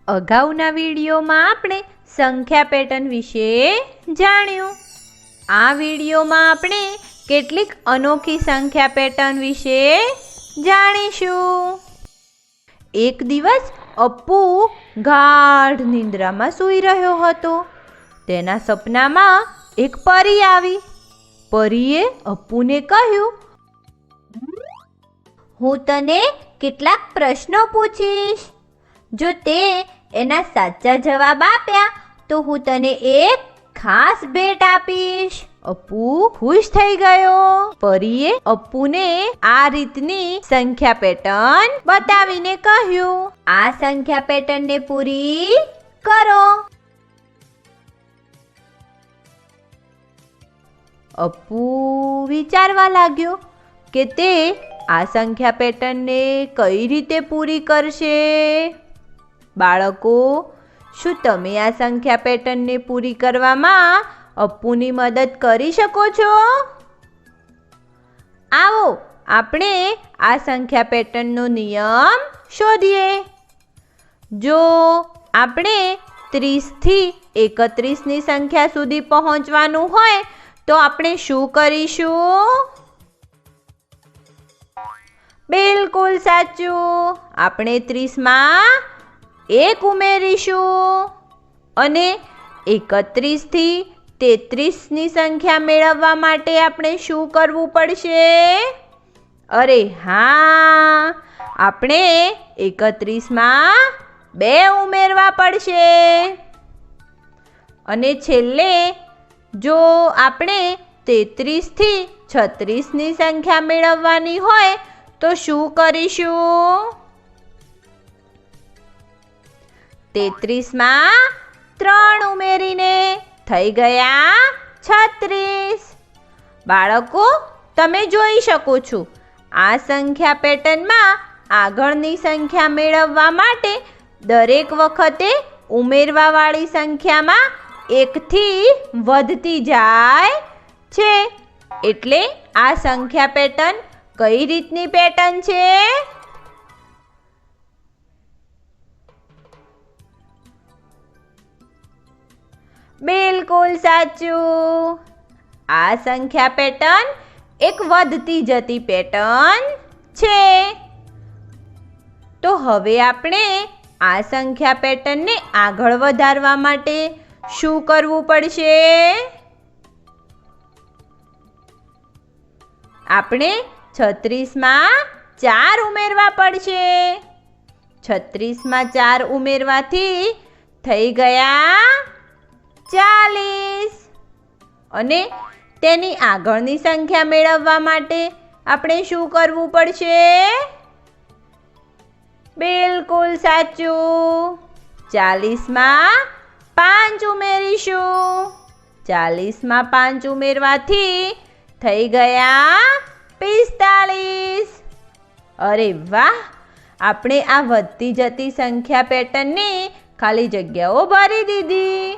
અગાઉના વિડીયોમાં આપણે સંખ્યા પેટર્ન વિશે જાણ્યું. આ વિડીયોમાં આપણે કેટલીક અનોખી સંખ્યા પેટર્ન વિશે જાણીશું. એક દિવસ અપ્પુ ગાઢ નિંદ્રામાં સૂઈ રહ્યો હતો. તેના સપનામાં એક પરી આવી. પરીએ અપ્પુને કહ્યું, હું તને કેટલાક પ્રશ્નો પૂછીશ. જો તે એના સાચા જવાબ આપ્યા તો હું તને એક ખાસ ભેટ આપીશ. અપ્પુ ખુશ થઈ ગયો. પરીએ અપ્પુને આ રીતની સંખ્યા પેટર્ન બતાવીને કહ્યું, આ સંખ્યા પેટર્નને પૂરી કરો. અપ્પુ વિચારવા લાગ્યો કે તે આ સંખ્યા પેટર્નને કઈ રીતે પૂરી કરશે. બાળકો, શું તમે આ સંખ્યા પેટર્નને પૂરી કરવામાં અપ્પુની મદદ કરી શકો છો? આવો આપણે આ સંખ્યા પેટર્નનો નિયમ શોધીએ. જો આપણે 30 થી 31ની સંખ્યા સુધી પહોંચવાનું હોય તો આપણે શું કરીશું? બિલકુલ સાચું. આપણે 30માં 1 ઉમેરીશું અને 31 થી 33ની સંખ્યા મેળવવા માટે આપણે શું કરવું પડશે? અરે હા, આપણે 31માં 2 ઉમેરવા પડશે. અને છેલ્લે જો આપણે 33 થી 36ની સંખ્યા મેળવવાની હોય તો શું કરીશું? 33માં 3 ઉમેરીને થઈ ગયા 36. બાળકો, તમે જોઈ શકો છો આ સંખ્યા પેટર્નમાં આગળની સંખ્યા મેળવવા માટે દરેક વખતે ઉમેરવાવાળી સંખ્યામાં 1 થી વધતી જાય છે. એટલે આ સંખ્યા પેટર્ન કઈ રીતની પેટર્ન છે? બિલકુલ સાચું. આ સંખ્યા પેટર્ન એક વધતી જતી પેટર્ન છે. તો હવે આપણે આ સંખ્યા પેટર્નને આગળ વધારવા માટે શું કરવું પડશે? આપણે 36માં 4 ઉમેરવા પડશે. 36માં 4 ઉમેરવાથી થઈ ગયા 40. અને તેની આગળની સંખ્યા મેળવવા માટે આપણે શું કરવું પડશે? બિલકુલ સાચું. 40માં 5 ઉમેરીશું. 40માં 5 ઉમેરવાથી થઈ ગયા 45. અરે વાહ, આપણે આ વધતી જતી સંખ્યા પેટર્નની ખાલી જગ્યાઓ ભરી દીધી.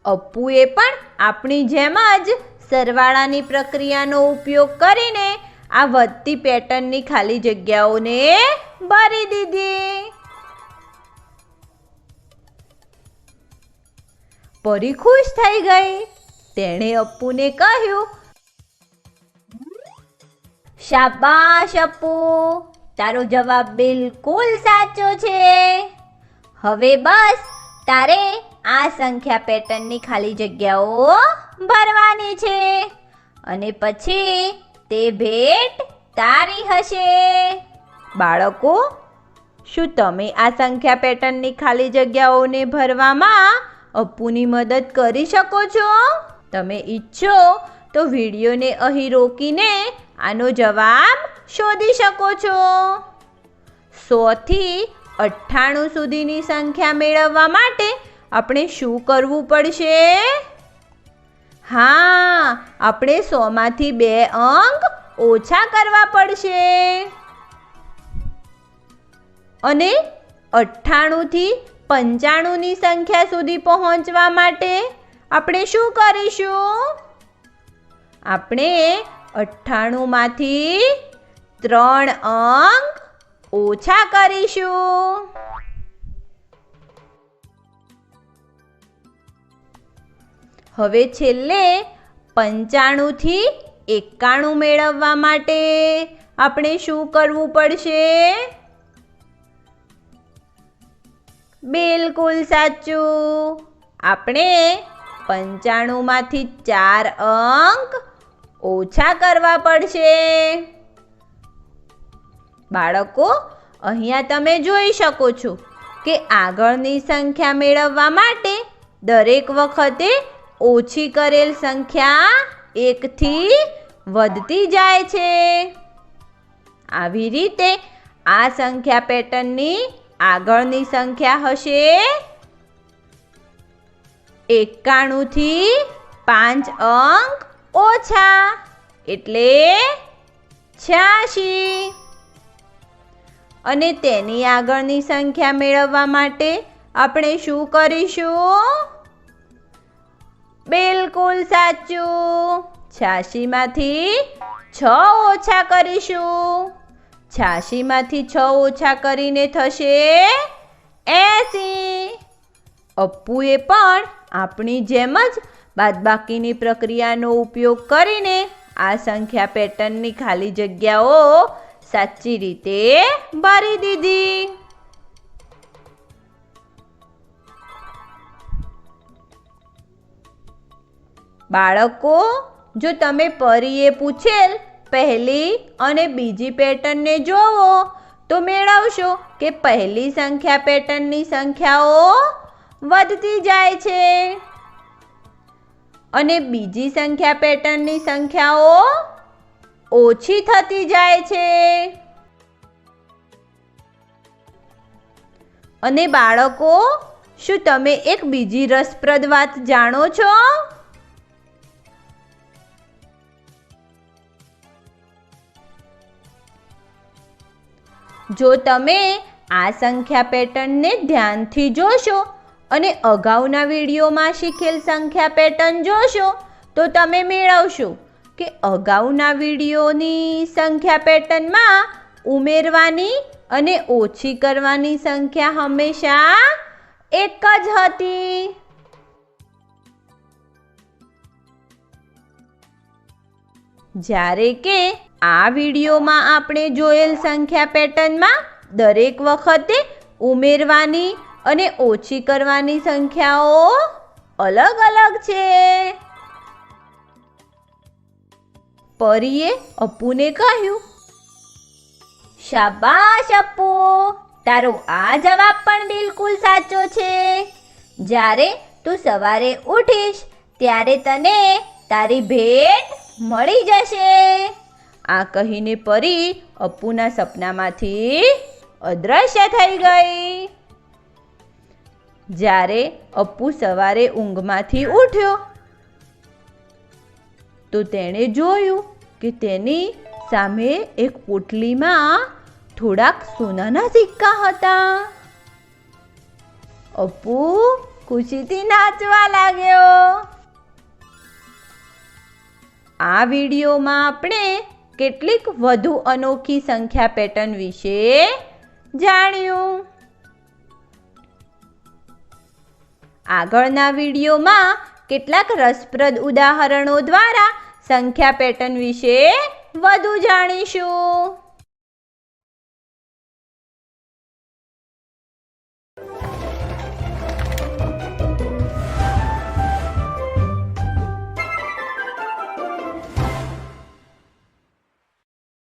અપ્પુએ પણ આપણી જેમ જ સરવાળાની પ્રક્રિયાનો ઉપયોગ કરીને આ વધતી પેટર્નની ખાલી જગ્યાઓને ભરી દીધી. પરી ખુશ થઈ ગઈ. તેણે અપ્પુને કહ્યું, શાબાશ અપ્પુ, તારો જવાબ બિલકુલ સાચો છે. હવે બસ તારે આ સંખ્યા પેટર્નની ખાલી જગ્યાઓ ભરવાની છે અને પછી તે ભેટ તારી હશે. બાળકો, શું તમે આ સંખ્યા પેટર્નની ખાલી જગ્યાઓને ભરવામાં અપ્પુની મદદ કરી શકો છો? તમે ઈચ્છો તો વિડીયોને અહીં રોકીને આનો જવાબ શોધી શકો છો. 100 થી 98 સુધીની સંખ્યા મેળવવા માટે આપણે શું કરવું પડશે? હા, આપણે 100માંથી 2 અંક ઓછા કરવા પડશે. અને 98 થી 95ની સંખ્યા સુધી પહોંચવા માટે આપણે શું કરીશું? આપણે 98માંથી 3 અંક ઓછા કરીશું. હવે છેલ્લે 95 થી 91 મેળવવા માટે આપણે શું કરવું પડશે? બિલકુલ સાચું. આપણે 95 માંથી 4 અંક ઓછા કરવા પડશે. બાળકો, અહીંયા તમે જોઈ શકો છો કે આગળની સંખ્યા મેળવવા માટે દરેક વખતે ઓછી કરેલ સંખ્યા 1 થી વધતી જાય છે. આવી રીતે આ સંખ્યા પેટર્નની આગળની સંખ્યા હશે 91 થી 5 અંક ઓછા, એટલે 86. અને તેની આગળની સંખ્યા મેળવવા માટે આપણે શું કરીશું? બિલકુલ સાચું. 86 માંથી 6 ઓછા કરીશું. 86 માંથી 6 ઓછા કરીને થશે 80. અપ્પુએ પણ આપણી જેમ જ બાદબાકીની પ્રક્રિયાનો ઉપયોગ કરીને આ સંખ્યા પેટર્નની ખાલી જગ્યાઓ સાચી રીતે ભરી દીધી. બાળકો, જો તમે પરીએ પૂછેલ પહેલી અને બીજી પેટર્નને જોવો તો મેળવશો કે પહેલી સંખ્યા પેટર્નની સંખ્યાઓ વધતી જાય છે અને બીજી સંખ્યા પેટર્નની સંખ્યાઓ ઓછી થતી જાય છે. અને બાળકો, શું તમે એક બીજી રસપ્રદ વાત જાણો છો? જો તમે આ સંખ્યા પેટર્નને ધ્યાનથી જોશો અને અગાઉના વિડીયોમાં શીખેલ સંખ્યા પેટર્ન જોશો તો તમે મેળવશો કે અગાઉના વિડીયોની સંખ્યા પેટર્નમાં ઉમેરવાની અને ઓછી કરવાની સંખ્યા હંમેશા એક જ હતી. જ્યારે કે આ વિડીયોમાં આપણે જોયેલ સંખ્યા પેટર્નમાં દરેક વખતે ઉમેરવાની અને ઓછી કરવાની સંખ્યાઓ અલગ અલગ છે. પરીએ અપ્પુને કહ્યું, શાબાશ અપ્પુ, તારો આ જવાબ પણ બિલકુલ સાચો છે. જ્યારે તું સવારે ઉઠીશ ત્યારે તને તારી ભેટ મળી જશે. આ કહીને પરી અપ્પુના સપનામાંથી અદ્રશ્ય થઈ ગઈ. જ્યારે અપ્પુ સવારે ઊંઘમાંથી ઉઠ્યો તો તેણે જોયું કે તેની સામે એક પોટલીમાં થોડાક સોનાના સિક્કા હતા. અપ્પુ ખુશીથી નાચવા લાગ્યો. આ વિડીયોમાં આપણે કેટલીક વધુ અનોખી સંખ્યા પેટર્ન વિશે જાણ્યું. આગળના વિડીયોમાં કેટલાક રસપ્રદ ઉદાહરણો દ્વારા સંખ્યા પેટર્ન વિશે વધુ જાણીશું.